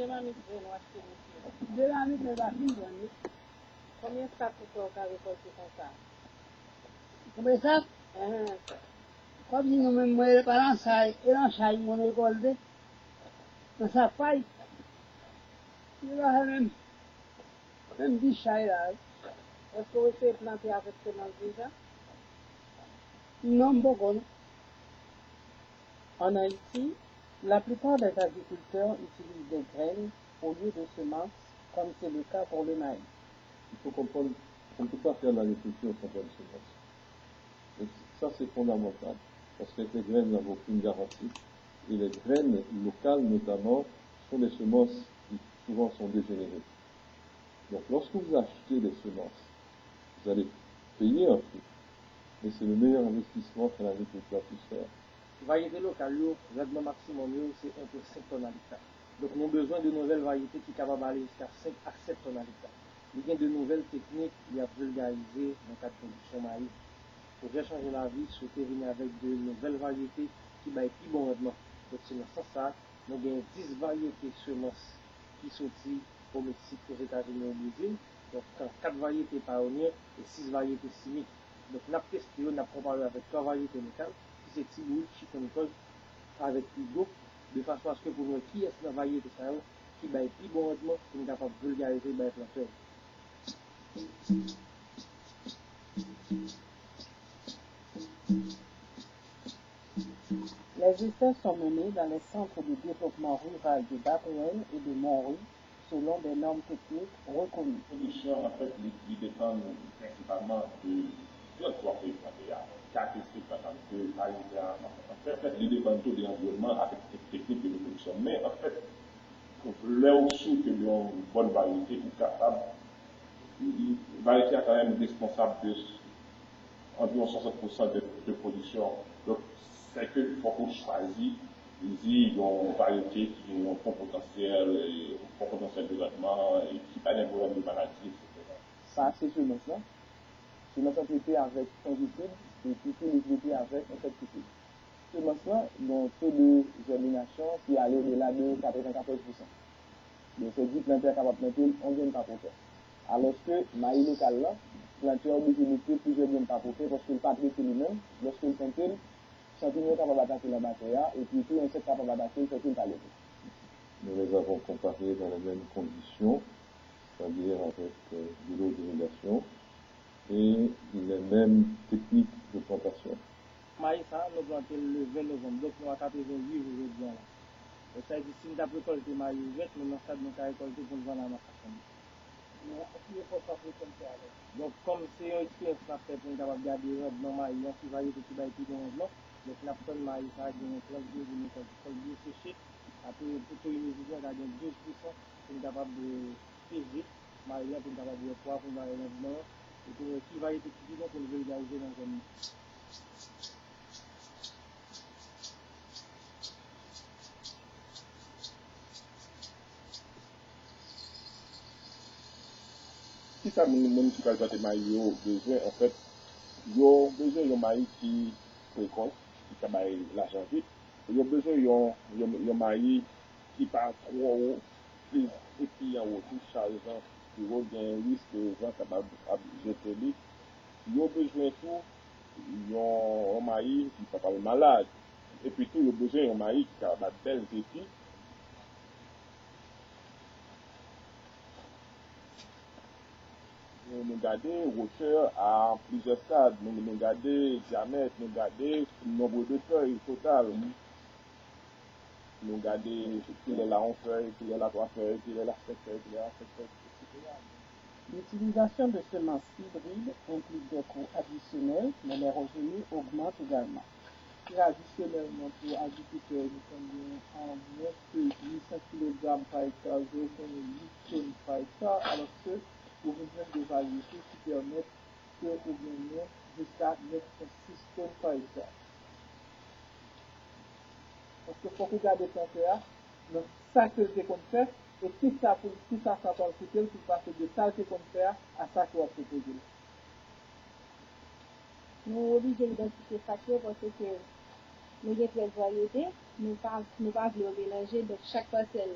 Dynamique, mais pas fini. Combien de sacs vous avez récolté comme ça? Combien ça? Comme si nous même pas en saille, et en saille, mon école, dans sa faille. Il va même 10 sailles là. Est-ce que vous avez planté avec semence déjà? Non, beaucoup. En Haïti, la plupart des agriculteurs utilisent des graines au lieu de semences, comme c'est le cas pour le maïs. Il faut comprendre qu'on ne peut pas faire l'agriculture sans faire de semences. Et ça, c'est fondamental, parce qu'avec les graines, nous n'avons aucune garantie. Et les graines locales, notamment, sont des semences qui souvent sont dégénérées. Donc, lorsque vous achetez des semences, vous allez payer un prix, mais c'est le meilleur investissement qu'un agriculteur puisse faire. Variété locale, le rendement maximum, c'est entre 5 tonnes à l'hectare. Donc, nous avons besoin de nouvelles variétés qui sont capables d'aller jusqu'à 5 à 7 tonnes à l'hectare. Il y a de nouvelles techniques qui ont vulgarisé dans le cadre de production maïs. Pour bien changer la vie, souhaiter venir avec de nouvelles variétés qui ont plus bon rendement. Donc, c'est dans ce sens, nous avons 10 variétés de semences qui sont au Mexique, aux États-Unis, au Brésil. Donc, 4 variétés pionnières et 6 variétés chimiques. Donc, nous avons testé, nous avons comparé avec 3 variétés locales. C'est Tiboui, Chiconicole, avec Hugo, de façon à ce que pour nous, qui est la variété ça, qui va plus bon rendement, qui est capable de vulgariser les planteurs. Les essais sont menés dans les centres de développement rural de Bapéenne et de Montrouge, selon des normes techniques reconnues. La production, en fait, il dépend principalement de 3 caractéristiques, par exemple, en fait, il dépend de l'environnement avec les techniques de production. Mais en fait, là aussi que une bonne variété ou capable, une variété est quand même responsable de environ 60% de production. Donc, c'est qu'il faut qu'on choisisse une variété qui a un bon potentiel, de rendement, et qui n'a pas de problème de maladie, etc. Ça, c'est sur nous, non? C'est notre traité avec fongicide et puis c'est le traité avec insecticide. Ce là donc taux de germination qui allait au-delà de 94%. Donc c'est dit planteur capable de planter 11 graines par porteur. Alors que maïs local là, planteur obligé de mettre plusieurs graines par porteur parce qu'il ne pas traiter lui-même. Lorsqu'il plante, champignon capable d'attaquer la bactérie et puis tout insecte capable d'attaquer le fait qu'il Nous les avons comparés dans les mêmes conditions, c'est-à-dire avec de l'eau d'irrigation et les mêmes techniques de plantation. Maïs, nous plantons le 20 novembre, donc nous avons 88 aujourd'hui. Et ça dit, si nous avons récolté maïs, nous avons récolté pour le vendre à la marché. Donc, comme c'est une expérience qu'on a fait pour nous garder le rendement maïs, qui va être plus bon rendement, donc la personne maïs a une plante de bien séchée, après plutôt une vision à 12% pour nous capable de payer maïs, pour nous capable de poids, pour nous avoir un rendement, et qui va être plus bon pour nous vulgariser dans le zone. Si ça, les municipalités de maïs ont besoin, en fait, ils ont besoin d'un maïs qui précoce, qui travaille l'argent vite. Ils ont besoin d'un maïs qui pas trop haut, et puis en haut, tout chargeant, qui a un risque de gens capables de jeter. Ils ont besoin tout, ils ont un maïs qui n'est pas malade. Et puis tout, ils ont besoin d'un maïs qui a de belles études. Nous gardons hauteur à plusieurs stades, nous gardons diamètre, nous gardons le nombre de feuilles total. Nous gardons qu'il est là en feuille, qu'il est là 3 feuilles, qu'il est là 7 feuilles, qu'il est là 7 feuilles, etc. L'utilisation de semences hybrides implique des coûts additionnels, mais les revenus augmentent également. Traditionnellement, pour agriculteurs, nous sommes en moins que 800 kg par hectare, 0,8 tonnes par hectare, alors que vous avez des variétés qui permettent que vous gagnez jusqu'à 906 tonnes par hectare. Parce qu'il faut regarder planter, donc ça que c'est qu'on fait, et qui ça va coûter pour passer de ça que qu'on fait à ça qu'on va proposer. Nous sommes obligés d'identifier ça parce que nous avons des variétés, nous ne pouvons pas mélanger, donc chaque parcelle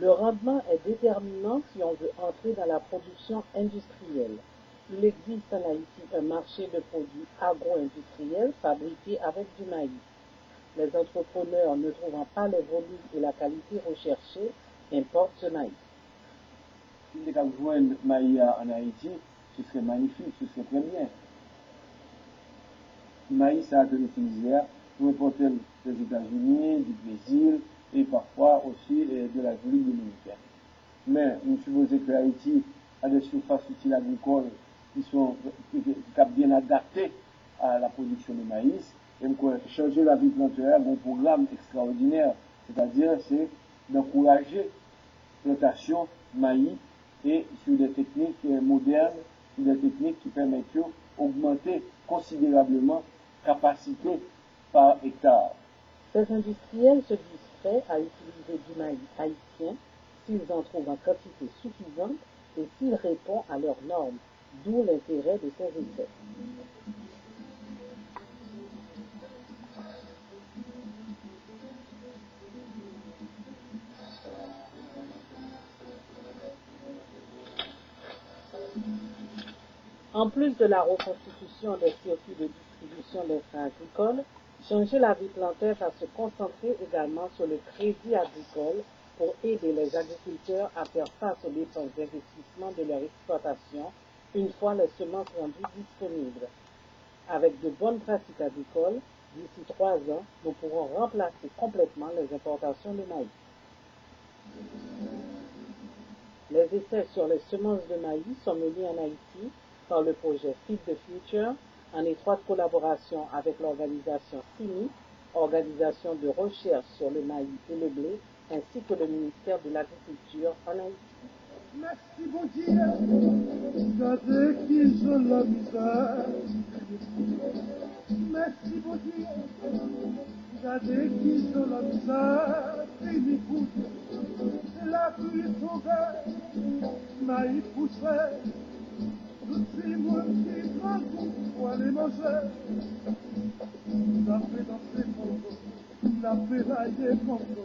Le rendement est déterminant si on veut entrer dans la production industrielle. Il existe en Haïti un marché de produits agro-industriels fabriqués avec du maïs. Les entrepreneurs ne trouvant pas les volumes et la qualité recherchée importent ce maïs. Si on a besoin de maïs en Haïti, ce serait magnifique, ce serait très bien. Le maïs, ça a été utilisé pour importer des États-Unis, du Brésil et parfois aussi de la République dominicaine. Mais nous supposons que Haïti a des surfaces utiles agricoles qui sont bien adaptées à la production de maïs. Et changer la vie plantaire, un programme extraordinaire, c'est-à-dire c'est d'encourager la plantation maïs et sur des techniques modernes, sur des techniques qui permettent d'augmenter considérablement la capacité par hectare. Ces industriels se disent prêts à utiliser du maïs haïtien s'ils en trouvent en quantité suffisante et s'il répond à leurs normes, d'où l'intérêt de ces essais. En plus de la reconstitution des circuits de distribution des freins agricoles, changer la vie plantaire va se concentrer également sur le crédit agricole pour aider les agriculteurs à faire face aux dépenses d'investissement de leur exploitation une fois les semences rendues disponibles. Avec de bonnes pratiques agricoles, d'ici 3 ans, nous pourrons remplacer complètement les importations de maïs. Les essais sur les semences de maïs sont menés en Haïti par le projet Feed the Future, en étroite collaboration avec l'organisation CIMI, organisation de recherche sur le maïs et le blé, ainsi que le ministère de l'Agriculture en Haïti. Merci bon Dieu, gardez qui sont la misère. Merci bon Dieu, gardez qui sont la misère. Fini pour la pluie sauvée, maïs poussait. Tout le monde qui prend tout pour aller manger. La fait danser Congo, la fait railler Congo.